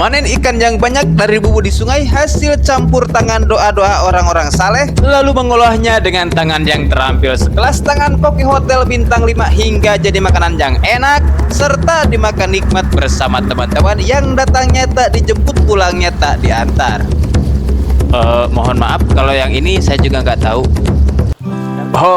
Memanen ikan yang banyak dari bubu di sungai hasil campur tangan doa-doa orang-orang saleh, lalu mengolahnya dengan tangan yang terampil sekelas tangan koki hotel bintang 5 hingga jadi makanan yang enak, serta dimakan nikmat bersama teman-teman yang datangnya tak dijemput, pulangnya tak diantar. Mohon maaf kalau yang ini saya juga nggak tahu.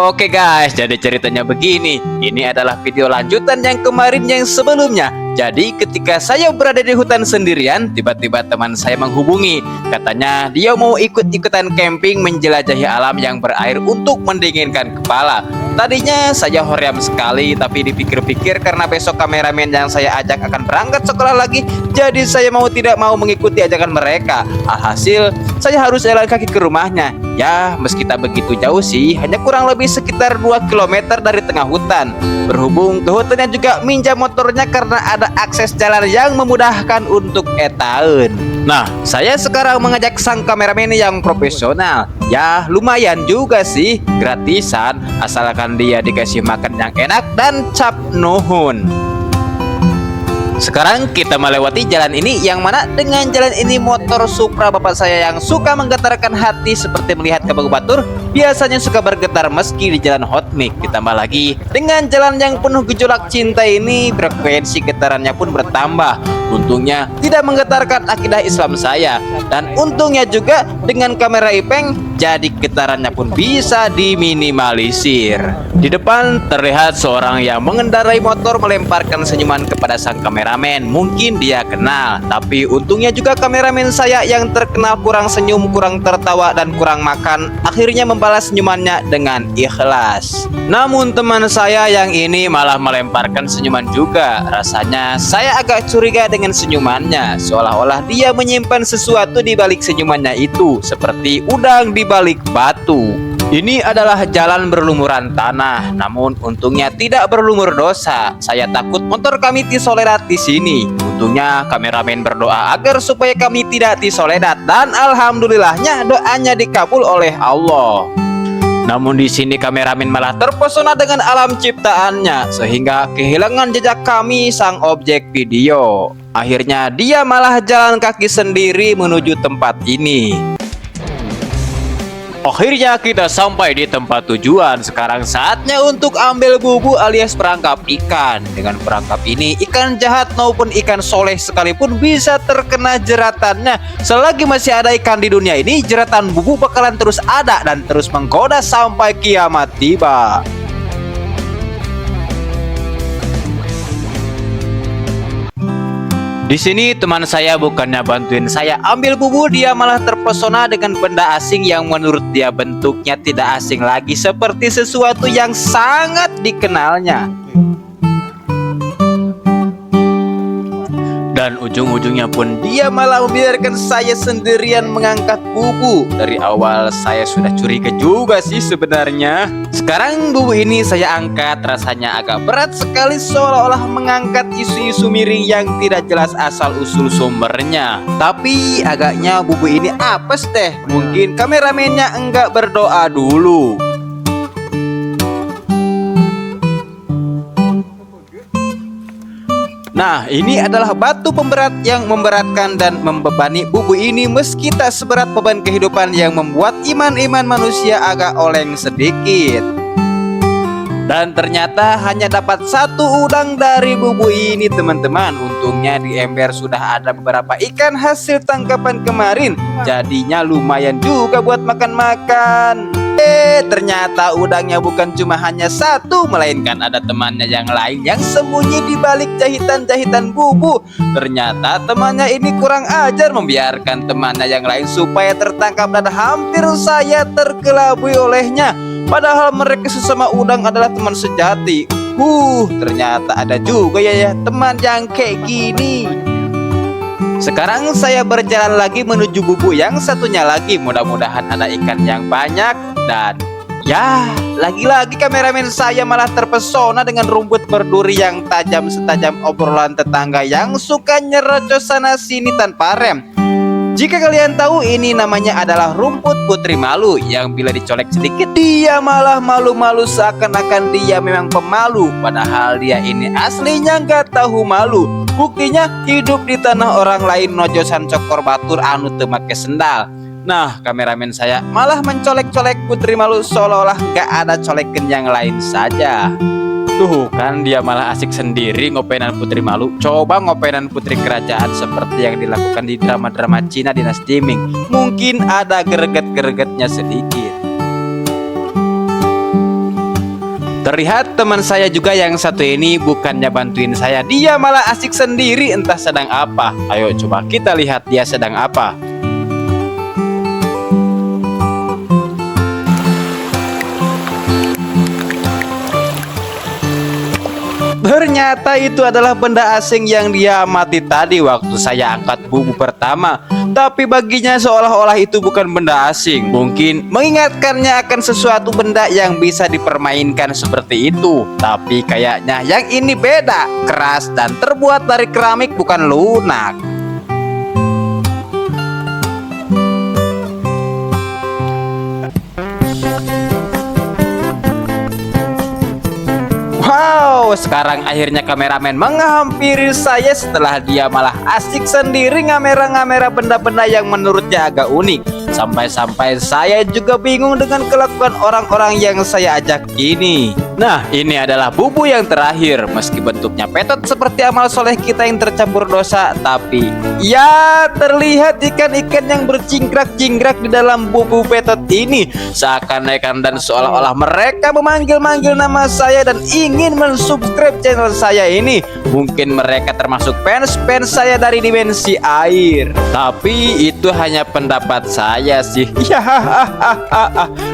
Oke guys, jadi ceritanya begini. Ini adalah video lanjutan yang kemarin yang sebelumnya. Jadi ketika saya berada di hutan sendirian, tiba-tiba teman saya menghubungi. Katanya dia mau ikut-ikutan camping menjelajahi alam yang berair untuk mendinginkan kepala. Tadinya saya hoream sekali, tapi dipikir-pikir karena besok kameramen yang saya ajak akan berangkat sekolah lagi, jadi saya mau tidak mau mengikuti ajakan mereka. Alhasil saya harus jalan kaki ke rumahnya. Ya, meski tak begitu jauh sih, hanya kurang lebih sekitar 2 km dari tengah hutan. Berhubung ke hutannya juga minjam motornya karena ada akses jalan yang memudahkan untuk etaun. Nah, saya sekarang mengajak sang kameramen yang profesional. Ya, lumayan juga sih, gratisan, asalkan dia dikasih makan yang enak dan cap nuhun. Sekarang kita melewati jalan ini, yang mana dengan jalan ini motor Supra bapak saya yang suka menggetarkan hati seperti melihat kabel batur biasanya suka bergetar meski di jalan hot mic. Ditambah lagi dengan jalan yang penuh gejolak cinta ini, frekuensi getarannya pun bertambah. Untungnya tidak menggetarkan akidah Islam saya, dan untungnya juga dengan kamera ipeng jadi getarannya pun bisa diminimalisir. Di depan terlihat seorang yang mengendarai motor melemparkan senyuman kepada sang kameramen. Mungkin dia kenal, tapi untungnya juga kameramen saya yang terkenal kurang senyum, kurang tertawa, dan kurang makan akhirnya membalas senyumannya dengan ikhlas. Namun teman saya yang ini malah melemparkan senyuman juga. Rasanya saya agak curiga dengan senyumannya, seolah-olah dia menyimpan sesuatu di balik senyumannya itu, seperti udang di balik batu. Ini adalah jalan berlumuran tanah, namun untungnya tidak berlumur dosa. Saya takut motor kami tisoledat di sini. Untungnya kameramen berdoa agar supaya kami tidak tisoledat, dan alhamdulillahnya doanya dikabul oleh Allah. Namun di sini kameramen malah terpesona dengan alam ciptaannya sehingga kehilangan jejak kami sang objek video. Akhirnya dia malah jalan kaki sendiri menuju tempat ini. Akhirnya kita sampai di tempat tujuan. Sekarang saatnya untuk ambil bubu alias perangkap ikan. Dengan perangkap ini, ikan jahat maupun ikan soleh sekalipun bisa terkena jeratannya. Selagi masih ada ikan di dunia ini, jeratan bubu bakalan terus ada dan terus menggoda sampai kiamat tiba. Di sini teman saya bukannya bantuin saya ambil bubu, dia malah terpesona dengan benda asing yang menurut dia bentuknya tidak asing lagi, seperti sesuatu yang sangat dikenalnya. Dan ujung-ujungnya pun dia malah membiarkan saya sendirian mengangkat bubu. Dari awal saya sudah curiga juga sih sebenarnya. Sekarang bubu ini saya angkat, rasanya agak berat sekali, seolah-olah mengangkat isu-isu miring yang tidak jelas asal-usul sumbernya. Tapi agaknya bubu ini apes deh. Mungkin kameramennya enggak berdoa dulu. Nah, ini adalah batu pemberat yang memberatkan dan membebani bubu ini, meski tak seberat beban kehidupan yang membuat iman-iman manusia agak oleng sedikit. Dan ternyata hanya dapat 1 udang dari bubu ini teman-teman. Untungnya di ember sudah ada beberapa ikan hasil tangkapan kemarin, jadinya lumayan juga buat makan-makan. Ternyata udangnya bukan cuma hanya 1, melainkan ada temannya yang lain yang sembunyi di balik jahitan-jahitan bubu. Ternyata temannya ini kurang ajar, membiarkan temannya yang lain supaya tertangkap, dan hampir saya terkelabui olehnya. Padahal mereka sesama udang adalah teman sejati. Ternyata ada juga ya teman yang kayak gini. Sekarang saya berjalan lagi menuju bubu yang satunya lagi. Mudah-mudahan ada ikan yang banyak. Dan ya, lagi-lagi kameramen saya malah terpesona dengan rumput berduri yang tajam setajam obrolan tetangga yang suka nyerocos sana sini tanpa rem. Jika kalian tahu, ini namanya adalah rumput putri malu, yang bila dicolek sedikit dia malah malu-malu seakan-akan dia memang pemalu, padahal dia ini aslinya nggak tahu malu. Buktinya hidup di tanah orang lain nojosan cokor batur anu teu make sendal. Nah, kameramen saya malah mencolek-colek Putri Malu seolah-olah gak ada colekin yang lain saja. Tuh kan dia malah asik sendiri ngopenan Putri Malu. Coba ngopenan putri kerajaan seperti yang dilakukan di drama-drama Cina Dinasti Ming. Mungkin ada greget-gregetnya sedikit. Terlihat teman saya juga yang satu ini bukannya bantuin saya, dia malah asik sendiri entah sedang apa. Ayo coba kita lihat dia sedang apa. Ternyata itu adalah benda asing yang dia amati tadi waktu saya angkat bubu pertama. Tapi baginya seolah-olah itu bukan benda asing. Mungkin mengingatkannya akan sesuatu benda yang bisa dipermainkan seperti itu. Tapi kayaknya yang ini beda, keras dan terbuat dari keramik bukan lunak. Wow, sekarang akhirnya kameramen menghampiri saya setelah dia malah asik sendiri ngamera-ngamera benda-benda yang menurutnya agak unik. Sampai-sampai saya juga bingung dengan kelakuan orang-orang yang saya ajak ini. Nah, ini adalah bubu yang terakhir. Meski bentuknya petot seperti amal soleh kita yang tercampur dosa, tapi ya terlihat ikan-ikan yang bercingkrak-cingkrak di dalam bubu petot ini. Seakan-akan dan seolah-olah mereka memanggil-manggil nama saya dan ingin mensubscribe channel saya ini. Mungkin mereka termasuk fans-fans saya dari dimensi air. Tapi itu hanya pendapat saya sih. Ya,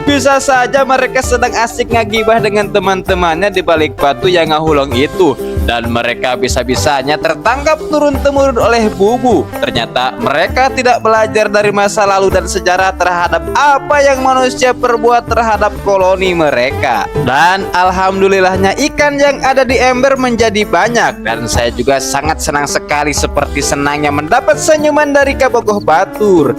bisa saja mereka sedang asik ngagibah dengan teman-temannya di balik batu yang ngahulong itu. Dan mereka bisa-bisanya tertangkap turun-temurun oleh bubu. Ternyata mereka tidak belajar dari masa lalu dan sejarah terhadap apa yang manusia perbuat terhadap koloni mereka. Dan alhamdulillahnya ikan yang ada di ember menjadi banyak. Dan saya juga sangat senang sekali seperti senangnya mendapat senyuman dari Kabogoh Batur.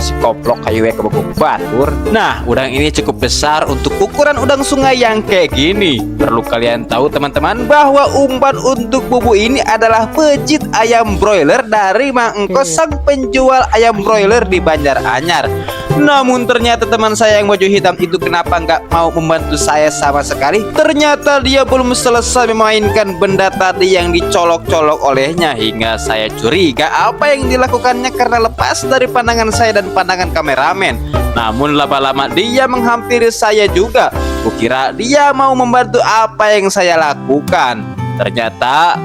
Si koplok kayu Kabogoh Batur. Nah, udang ini cukup besar untuk ukuran udang sungai yang kayak gini. Perlu kalian tahu teman-teman bahwa umpan untuk bubu ini adalah pejit ayam broiler dari Mang Engkos, sang penjual ayam broiler di Banjaranyar. Namun ternyata teman saya yang baju hitam itu kenapa nggak mau membantu saya sama sekali? Ternyata dia belum selesai memainkan benda tadi yang dicolok-colok olehnya, hingga saya curiga apa yang dilakukannya karena lepas dari pandangan saya dan pandangan kameramen. Namun lama-lama dia menghampiri saya juga. Kukira dia mau membantu apa yang saya lakukan. Ternyata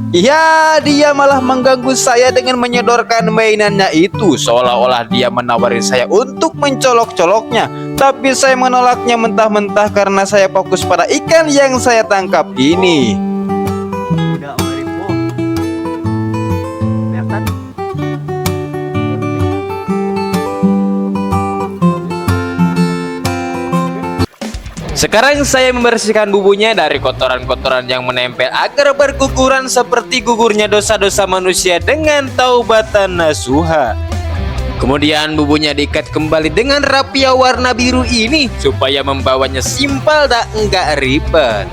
ya, dia malah mengganggu saya dengan menyodorkan mainannya itu. Seolah-olah dia menawari saya untuk mencolok-coloknya. Tapi saya menolaknya mentah-mentah karena saya fokus pada ikan yang saya tangkap ini. Sekarang saya membersihkan bubunya dari kotoran-kotoran yang menempel agar berguguran seperti gugurnya dosa-dosa manusia dengan taubatan nasuha. Kemudian bubunya diikat kembali dengan rapia warna biru ini supaya membawanya simpel dan enggak ribet.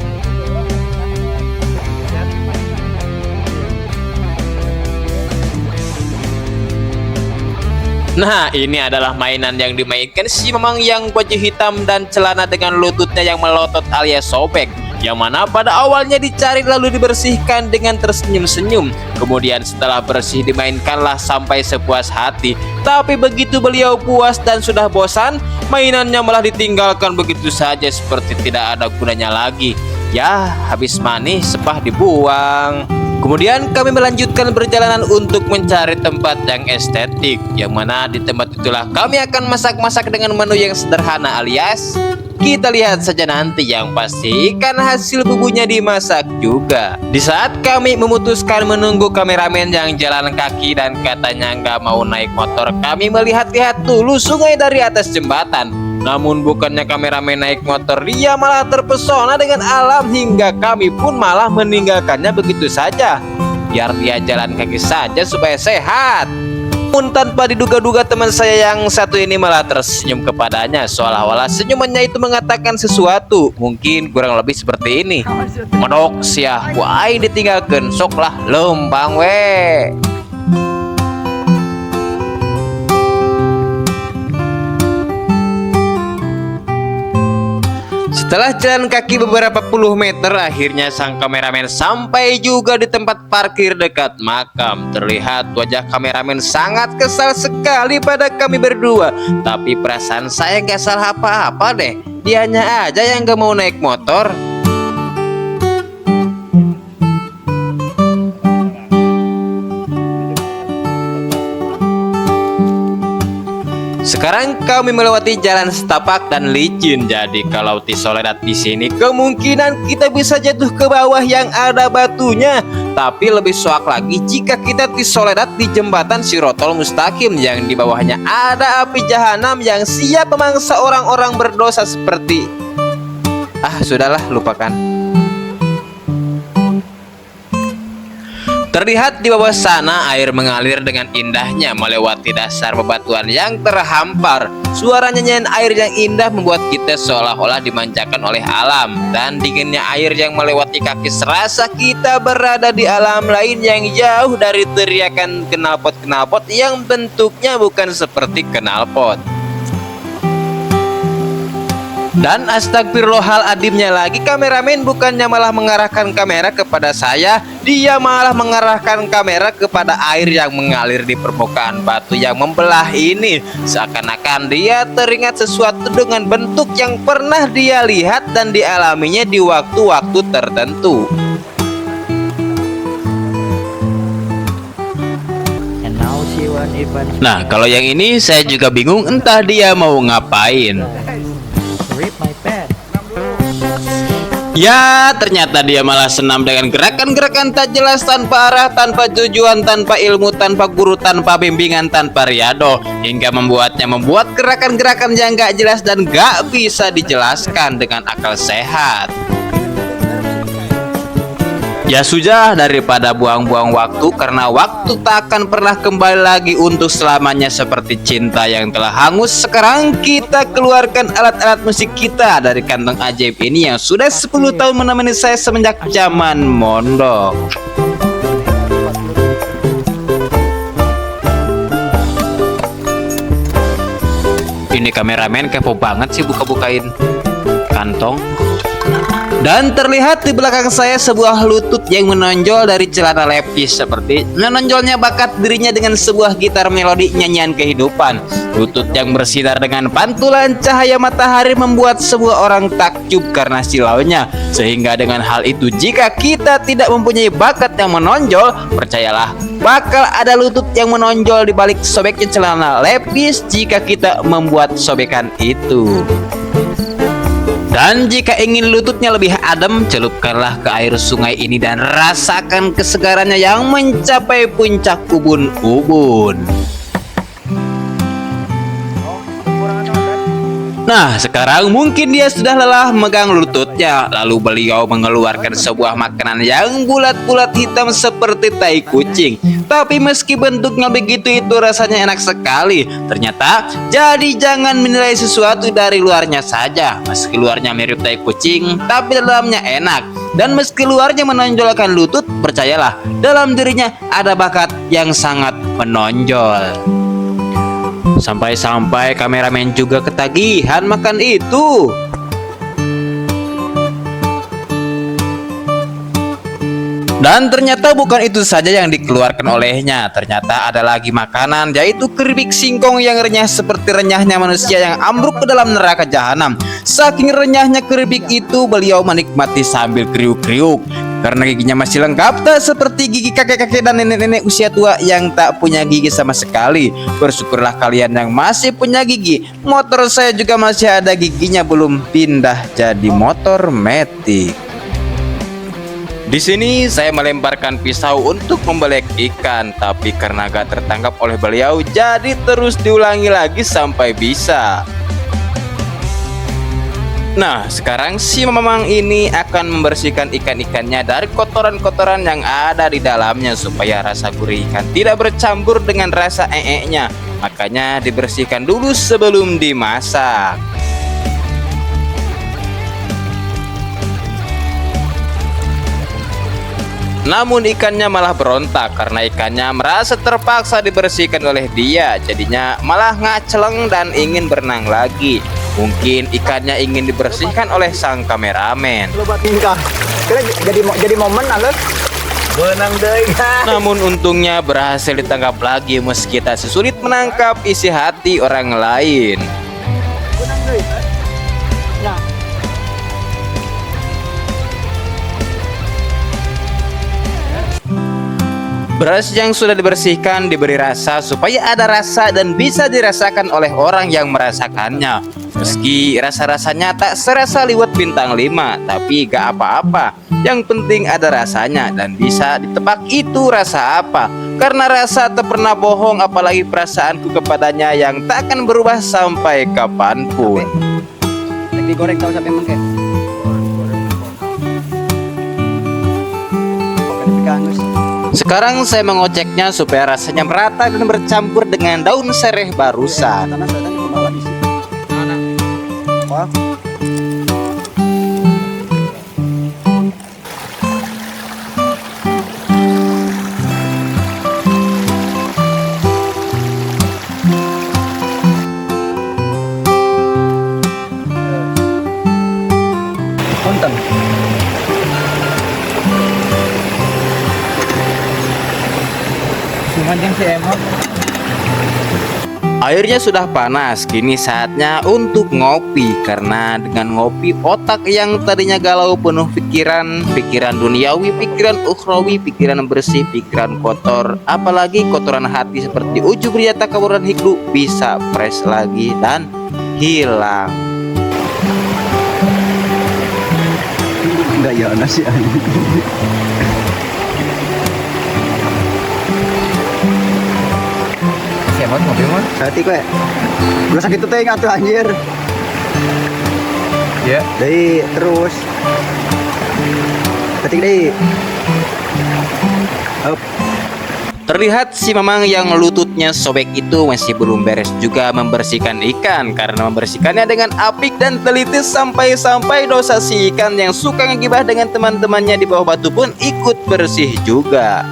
Nah, ini adalah mainan yang dimainkan si Mamang yang baju hitam dan celana dengan lututnya yang melotot alias sobek. Yang mana pada awalnya dicari lalu dibersihkan dengan tersenyum-senyum. Kemudian setelah bersih dimainkanlah sampai sepuas hati. Tapi begitu beliau puas dan sudah bosan, mainannya malah ditinggalkan begitu saja seperti tidak ada gunanya lagi. Ya, habis manis sepah dibuang. Kemudian kami melanjutkan perjalanan untuk mencari tempat yang estetik, yang mana di tempat itulah kami akan masak-masak dengan menu yang sederhana alias kita lihat saja nanti, yang pasti ikan hasil bubunya dimasak juga. Di saat kami memutuskan menunggu kameramen yang jalan kaki dan katanya nggak mau naik motor, kami melihat-lihat dulu sungai dari atas jembatan. Namun bukannya kameramen naik motor, dia malah terpesona dengan alam hingga kami pun malah meninggalkannya begitu saja. Biar dia jalan kaki saja supaya sehat. Namun tanpa diduga-duga teman saya yang satu ini malah tersenyum kepadanya, seolah-olah senyumannya itu mengatakan sesuatu. Mungkin kurang lebih seperti ini. Modok sia, wai ditinggalkan, sok lah lempang we. Setelah jalan kaki beberapa puluh meter, akhirnya sang kameramen sampai juga di tempat parkir dekat makam. Terlihat wajah kameramen sangat kesal sekali pada kami berdua. Tapi perasaan saya nggak salah apa-apa deh. Dianya aja yang nggak mau naik motor. Sekarang kami melewati jalan setapak dan licin. Jadi kalau Tisoledat di sini kemungkinan kita bisa jatuh ke bawah yang ada batunya. Tapi lebih soak lagi jika kita Tisoledat di jembatan Sirotol Mustaqim yang di bawahnya ada api jahanam yang siap memangsa orang-orang berdosa seperti. Sudahlah, lupakan. Terlihat di bawah sana air mengalir dengan indahnya melewati dasar bebatuan yang terhampar. Suara nyanyian air yang indah membuat kita seolah-olah dimanjakan oleh alam. Dan dinginnya air yang melewati kaki serasa kita berada di alam lain yang jauh dari teriakan knalpot-knalpot yang bentuknya bukan seperti knalpot. Dan astagfirullahaladimnya lagi, kameramen bukannya malah mengarahkan kamera kepada saya, dia malah mengarahkan kamera kepada air yang mengalir di permukaan batu yang membelah ini. Seakan-akan dia teringat sesuatu dengan bentuk yang pernah dia lihat dan dialaminya di waktu-waktu tertentu. Nah, kalau yang ini saya juga bingung entah dia mau ngapain. Ya, ternyata dia malah senam dengan gerakan-gerakan tak jelas, tanpa arah, tanpa tujuan, tanpa ilmu, tanpa guru, tanpa bimbingan, tanpa riado, hingga membuat gerakan-gerakan yang gak jelas dan gak bisa dijelaskan dengan akal sehat. Ya sudah, daripada buang-buang waktu, karena waktu tak akan pernah kembali lagi untuk selamanya seperti cinta yang telah hangus. Sekarang kita keluarkan alat-alat musik kita dari kantong ajaib ini yang sudah 10 tahun menemani saya semenjak zaman mondok. Ini kameramen kepo banget sih buka-bukain kantong. Dan terlihat di belakang saya sebuah lutut yang menonjol dari celana levis, seperti menonjolnya bakat dirinya dengan sebuah gitar melodi nyanyian kehidupan. Lutut yang bersinar dengan pantulan cahaya matahari membuat sebuah orang takjub karena silaunya. Sehingga dengan hal itu, jika kita tidak mempunyai bakat yang menonjol, percayalah bakal ada lutut yang menonjol di balik sobeknya celana levis jika kita membuat sobekan itu. Dan jika ingin lututnya lebih adem, celupkanlah ke air sungai ini dan rasakan kesegarannya yang mencapai puncak ubun-ubun. Nah, sekarang mungkin dia sudah lelah megang lututnya. Lalu beliau mengeluarkan sebuah makanan yang bulat-bulat hitam seperti tai kucing. Tapi meski bentuknya begitu, itu rasanya enak sekali. Ternyata, jadi jangan menilai sesuatu dari luarnya saja. Meski luarnya mirip tai kucing, tapi dalamnya enak. Dan meski luarnya menonjolkan lutut, percayalah, dalam dirinya ada bakat yang sangat menonjol. Sampai-sampai kameramen juga ketagihan makan itu. Dan ternyata bukan itu saja yang dikeluarkan olehnya. Ternyata ada lagi makanan, yaitu keripik singkong yang renyah seperti renyahnya manusia yang ambruk ke dalam neraka jahanam. Saking renyahnya keripik itu, beliau menikmati sambil kriuk-kriuk. Karena giginya masih lengkap, tak seperti gigi kakek-kakek dan nenek-nenek usia tua yang tak punya gigi sama sekali. Bersyukurlah kalian yang masih punya gigi. Motor saya juga masih ada giginya, belum pindah jadi motor metik. Di sini saya melemparkan pisau untuk membelek ikan, tapi karena gak tertangkap oleh beliau, jadi terus diulangi lagi sampai bisa. Nah, sekarang si Mamang ini akan membersihkan ikan-ikannya dari kotoran-kotoran yang ada di dalamnya supaya rasa gurih ikan tidak bercampur dengan rasa nya. Makanya dibersihkan dulu sebelum dimasak. Namun ikannya malah berontak karena ikannya merasa terpaksa dibersihkan oleh dia. Jadinya malah ngaceleng dan ingin berenang lagi. Mungkin ikannya ingin dibersihkan oleh sang kameramen. Jadi momen alus. Benang deh. Namun untungnya berhasil ditangkap lagi meski tak sesulit menangkap isi hati orang lain. Benang deh. Nah. Beras yang sudah dibersihkan diberi rasa supaya ada rasa dan bisa dirasakan oleh orang yang merasakannya. Meski rasa-rasanya tak serasa liwet bintang 5, tapi gak apa-apa. Yang penting ada rasanya dan bisa ditebak itu rasa apa. Karena rasa tak pernah bohong, apalagi perasaanku kepadanya yang tak akan berubah sampai kapanpun. Digoreng tahu sampai mengke. Sekarang saya mengoceknya supaya rasanya merata dan bercampur dengan daun sereh barusan. Punten. Airnya sudah panas, kini saatnya untuk ngopi. Karena dengan ngopi, otak yang tadinya galau penuh pikiran duniawi, pikiran ukhrawi, pikiran bersih, pikiran kotor, apalagi kotoran hati seperti ujub ria takaburan hikdu bisa fresh lagi dan hilang. Enggak ya nasi Siapa ngopi mah? Hati kue. Gue sakit tuh tengah tuh anjir. Ya. Dari terus. Ketik deh. Up. Terlihat si Mamang yang lututnya sobek itu masih belum beres juga membersihkan ikan. Karena membersihkannya dengan apik dan teliti sampai-sampai dosa si ikan yang suka ngegibah dengan teman-temannya di bawah batu pun ikut bersih juga.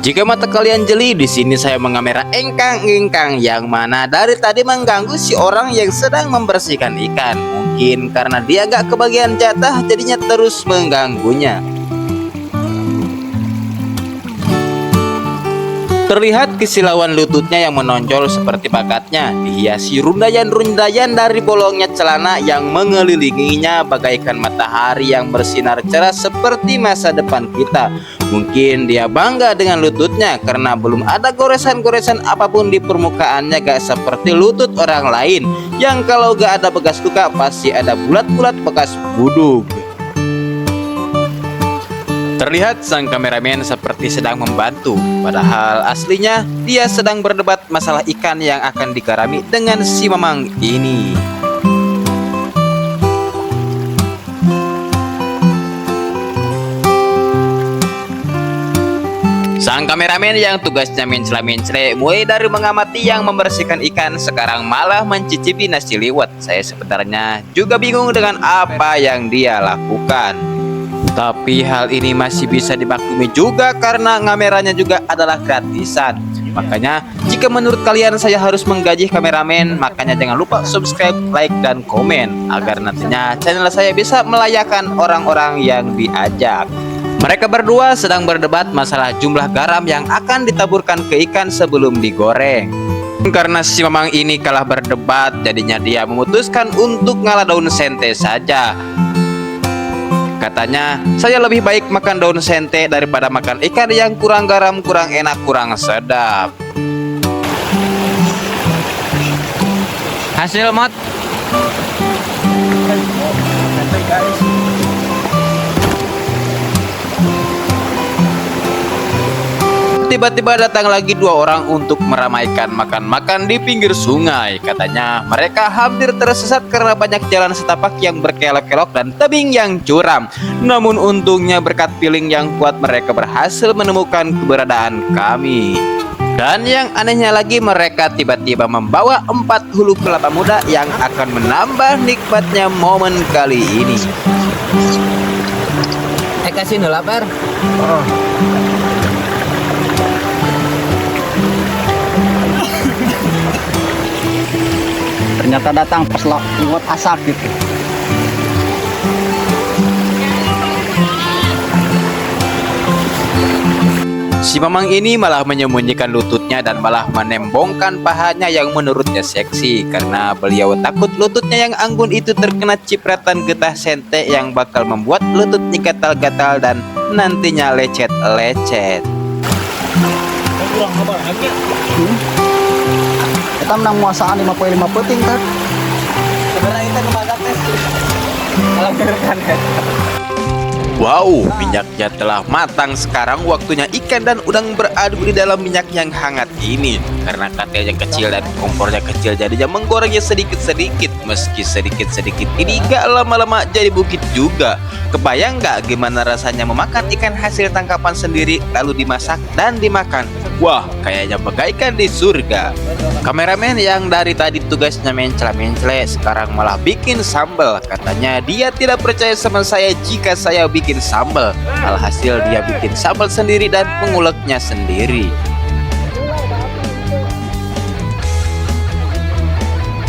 Jika mata kalian jeli, di sini saya mengamera engkang-engkang yang mana dari tadi mengganggu si orang yang sedang membersihkan ikan. Mungkin karena dia gak kebagian jatah jadinya terus mengganggunya. Terlihat kesilauan lututnya yang menonjol seperti bakatnya, dihiasi rundayan-rundayan dari bolongnya celana yang mengelilinginya bagaikan matahari yang bersinar cerah seperti masa depan kita. Mungkin dia bangga dengan lututnya karena belum ada goresan-goresan apapun di permukaannya, gak seperti lutut orang lain yang kalau gak ada bekas luka pasti ada bulat-bulat bekas buduk. Terlihat sang kameramen seperti sedang membantu, padahal aslinya dia sedang berdebat masalah ikan yang akan digarami dengan si Mamang ini. Sang kameramen yang tugasnya mencela-mencela mulai dari mengamati yang membersihkan ikan sekarang malah mencicipi nasi liwet. Saya sebenarnya juga bingung dengan apa yang dia lakukan. Tapi hal ini masih bisa dimaklumi juga karena kameranya juga adalah gratisan. Makanya jika menurut kalian saya harus menggaji kameramen, makanya jangan lupa subscribe, like, dan komen agar nantinya channel saya bisa melayakan orang-orang yang diajak. Mereka berdua sedang berdebat masalah jumlah garam yang akan ditaburkan ke ikan sebelum digoreng. Karena si Mamang ini kalah berdebat, jadinya dia memutuskan untuk ngalah daun sente saja. Katanya, saya lebih baik makan daun sente daripada makan ikan yang kurang garam, kurang enak, kurang sedap. Hasil mod. tiba-tiba datang lagi dua orang untuk meramaikan makan-makan di pinggir sungai. Katanya mereka hampir tersesat karena banyak jalan setapak yang berkelok-kelok dan tebing yang curam. Namun untungnya berkat feeling yang kuat mereka berhasil menemukan keberadaan kami. Dan yang anehnya lagi, mereka tiba-tiba membawa 4 hulu kelapa muda yang akan menambah nikmatnya momen kali ini. Kasih lapar. Oh. Ternyata datang pas lewat asap gitu. Si Mamang ini malah menyembunyikan lututnya dan malah menembongkan pahanya yang menurutnya seksi karena beliau takut lututnya yang anggun itu terkena cipratan getah sente yang bakal membuat lututnya gatal-gatal dan nantinya lecet-lecet. Kita menang muasaan 55 peting kan. Sebenarnya kita kemasak tes. Kalau kan. Wow, minyaknya telah matang. Sekarang waktunya ikan dan udang beradu di dalam minyak yang hangat ini. Karena katelnya kecil dan kompornya kecil, jadinya menggorengnya sedikit-sedikit. Meski sedikit-sedikit ini gak lama-lama jadi bukit juga. Kebayang gak gimana rasanya memakan ikan hasil tangkapan sendiri lalu dimasak dan dimakan? Wah, kayaknya bagaikan di surga. Kameramen yang dari tadi tugasnya mencela-mencela sekarang malah bikin sambal. Katanya dia tidak percaya sama saya jika saya bikin sambal. Alhasil dia bikin sambal sendiri dan menguleknya sendiri.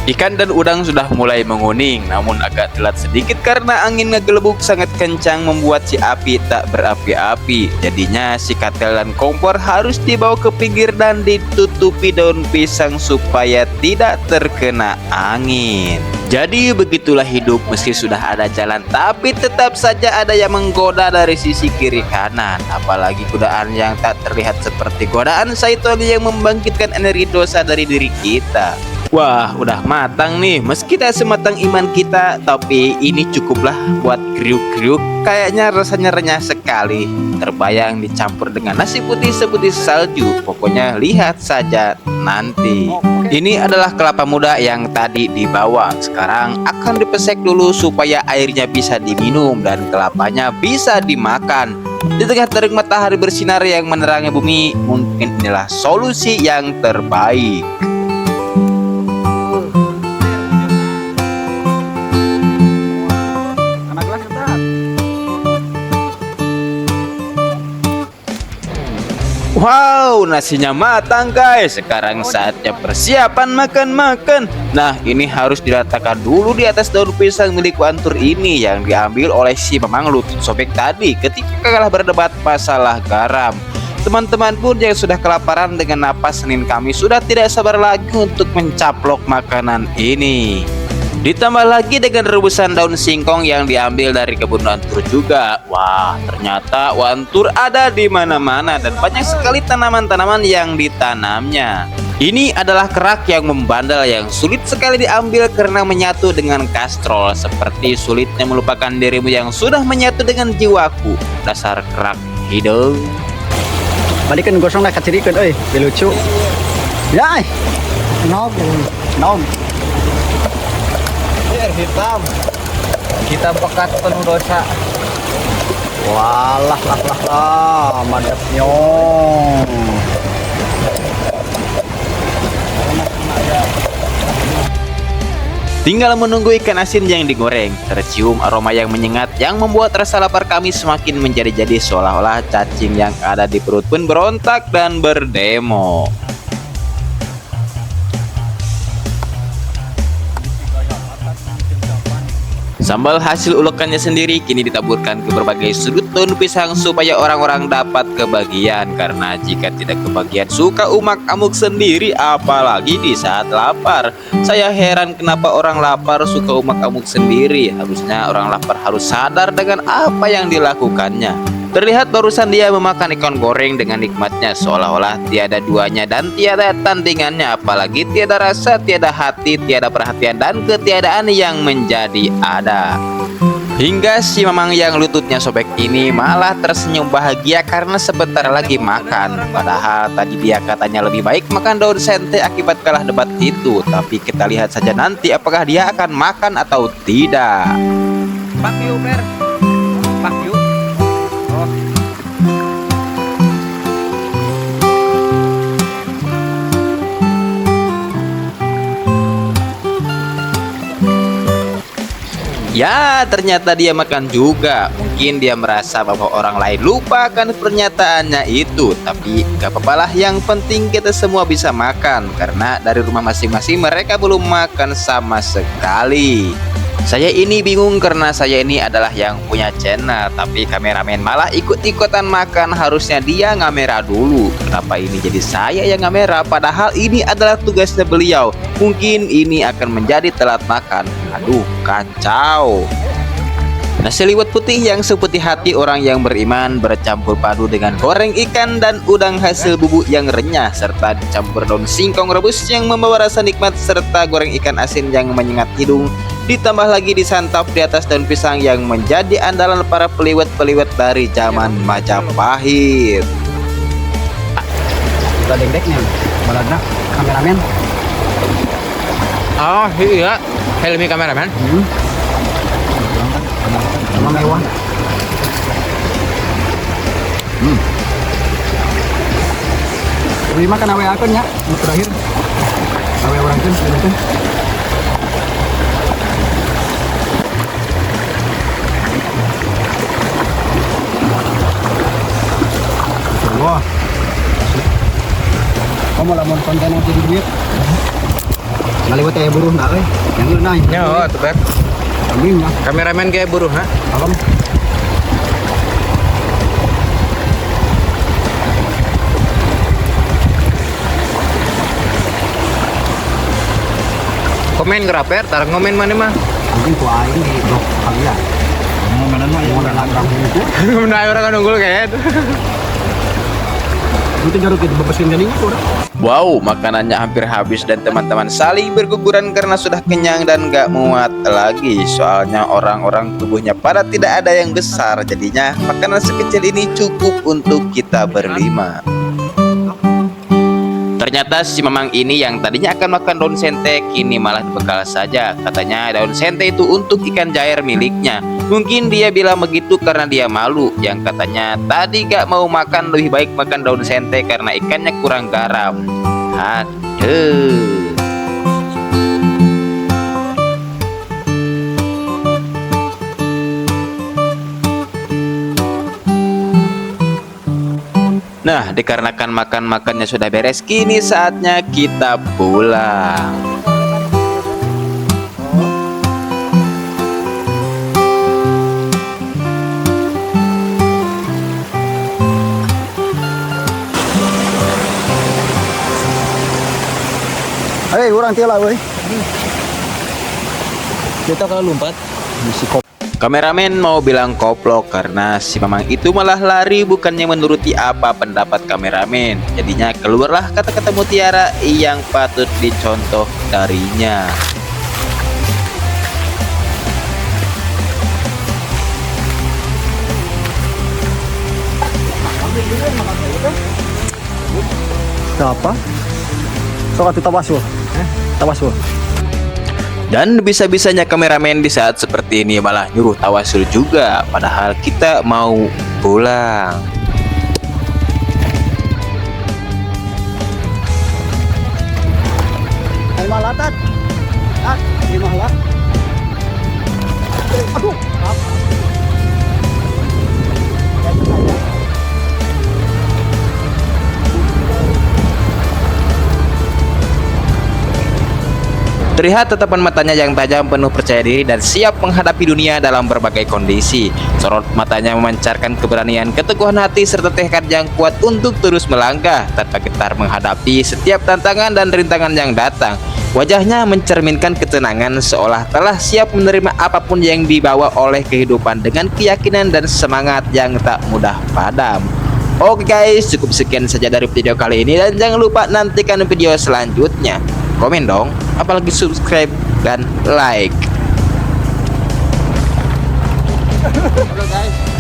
Ikan dan udang sudah mulai menguning, namun agak telat sedikit karena angin ngegelebuk sangat kencang membuat si api tak berapi-api. Jadinya si katel dan kompor harus dibawa ke pinggir dan ditutupi daun pisang supaya tidak terkena angin. Jadi begitulah hidup, meski sudah ada jalan tapi tetap saja ada yang menggoda dari sisi kiri kanan. Apalagi godaan yang tak terlihat seperti godaan syaitan yang membangkitkan energi dosa dari diri kita. Wah, udah matang nih. Meski tak sematang iman kita, tapi ini cukuplah buat kriuk-kriuk. Kayaknya rasanya renyah sekali. Terbayang dicampur dengan nasi putih seputih salju. Pokoknya lihat saja nanti. Ini adalah kelapa muda yang tadi dibawa. Sekarang akan dipesek dulu supaya airnya bisa diminum dan kelapanya bisa dimakan. Di tengah terik matahari bersinar yang menerangi bumi, mungkin inilah solusi yang terbaik. Wow, nasinya matang guys. Sekarang saatnya persiapan makan-makan. Nah, ini harus diratakan dulu di atas daun pisang milik Wantur ini yang diambil oleh si Mamang lutut sobek tadi ketika kalah berdebat masalah garam. Teman-teman pun yang sudah kelaparan dengan napas Senin kami sudah tidak sabar lagi untuk mencaplok makanan ini. Ditambah lagi dengan rebusan daun singkong yang diambil dari kebun Wantur juga. Wah, ternyata Wantur ada di mana-mana dan banyak sekali tanaman-tanaman yang ditanamnya. Ini adalah kerak yang membandel yang sulit sekali diambil karena menyatu dengan kastrol. Seperti sulitnya melupakan dirimu yang sudah menyatu dengan jiwaku. Dasar kerak hidung. Balikan gosong dah kacirikan, lucu. Ya, nom. Air hitam. Kita pekat penuh dosa. Walah, madapnya. Tinggal menunggu ikan asin yang digoreng. Tercium aroma yang menyengat yang membuat rasa lapar kami semakin menjadi-jadi, seolah-olah cacing yang ada di perut pun berontak dan berdemo. Sambal hasil ulekannya sendiri kini ditaburkan ke berbagai sudut daun pisang supaya orang-orang dapat kebagian. Karena jika tidak kebagian suka umak-amuk sendiri, apalagi di saat lapar. Saya heran kenapa orang lapar suka umak-amuk sendiri. Harusnya orang lapar harus sadar dengan apa yang dilakukannya. Terlihat barusan dia memakan ikan goreng dengan nikmatnya, seolah-olah tiada duanya dan tiada tandingannya. Apalagi tiada rasa, tiada hati, tiada perhatian dan ketiadaan yang menjadi ada. Hingga si Mamang yang lututnya sobek ini malah tersenyum bahagia karena sebentar lagi makan. Padahal tadi dia katanya lebih baik makan daun sente akibat kalah debat itu. Tapi kita lihat saja nanti apakah dia akan makan atau tidak. Pak yuk, Per. Pak yuk. Oh. Ya, ternyata dia makan juga. Mungkin dia merasa bahwa orang lain lupakan pernyataannya itu. Tapi gak apa-apa lah, yang penting kita semua bisa makan. Karena dari rumah masing-masing mereka belum makan sama sekali. Saya ini bingung karena saya ini adalah yang punya channel, tapi kameramen malah ikut-ikutan makan. Harusnya dia ngamera dulu. Kenapa ini jadi saya yang ngamera? Padahal ini adalah tugasnya beliau. Mungkin ini akan menjadi telat makan. Aduh, kacau. Nasi liwet putih yang seputih hati orang yang beriman bercampur padu dengan goreng ikan dan udang hasil bubuk yang renyah serta dicampur daun singkong rebus yang membawa rasa nikmat serta goreng ikan asin yang menyengat hidung, ditambah lagi disantap di atas daun pisang yang menjadi andalan para peliwet-peliwet dari zaman Majapahit. Kita dek-deknya. Balagna kameramen. Oh iya, Helmi kameramen. Sama mewah. Lebih makan awe aku nya, terakhir. Awe orang kan itu. Wah. Kamu lamun konten yang jadi duit. Ngaliwat ya buruh ndak euy. Yang leunai. Yo, tuh Per. Kambing ya. Kameramen kayak buruh, ha? Alam. Komen geraper, tar ngomen mana mah? Mungkin ku aing di blok kalian. Mana mah yang ada langsung itu. Ngomen ayo orang nunggul kayak itu. Itu jaruk itu bebesin jadi itu. Wow, makanannya hampir habis dan teman-teman saling berguguran karena sudah kenyang dan gak muat lagi. Soalnya orang-orang tubuhnya pada tidak ada yang besar, jadinya makanan sekecil ini cukup untuk kita berlima. Ternyata si Mamang ini yang tadinya akan makan daun sente kini malah dibekal saja. Katanya daun sente itu untuk ikan jair miliknya. Mungkin dia bilang begitu karena dia malu. Yang katanya tadi gak mau makan, lebih baik makan daun sente karena ikannya kurang garam. Aduh. Nah, dikarenakan makan-makannya sudah beres, kini saatnya kita pulang. Hei, orang tiala weh. Kita kalau lompat. Misi kop. Kameramen mau bilang koplok karena si Mamang itu malah lari bukannya menuruti apa pendapat kameramen. Jadinya keluarlah kata-kata mutiara yang patut dicontoh darinya. Siapa? Sok atuh tawasul. Tawasul. Dan bisa-bisanya kameramen di saat seperti ini malah nyuruh tawasul juga. Padahal kita mau pulang. Hai malatat. Ah, di malah. Aduh, maaf. Terlihat tatapan matanya yang tajam, penuh percaya diri dan siap menghadapi dunia dalam berbagai kondisi. Sorot matanya memancarkan keberanian, keteguhan hati serta tekad yang kuat untuk terus melangkah tanpa getar menghadapi setiap tantangan dan rintangan yang datang. Wajahnya mencerminkan ketenangan seolah telah siap menerima apapun yang dibawa oleh kehidupan dengan keyakinan dan semangat yang tak mudah padam. Oke guys, cukup sekian saja dari video kali ini dan jangan lupa nantikan video selanjutnya. Komen dong, apalagi subscribe dan like. Halo guys.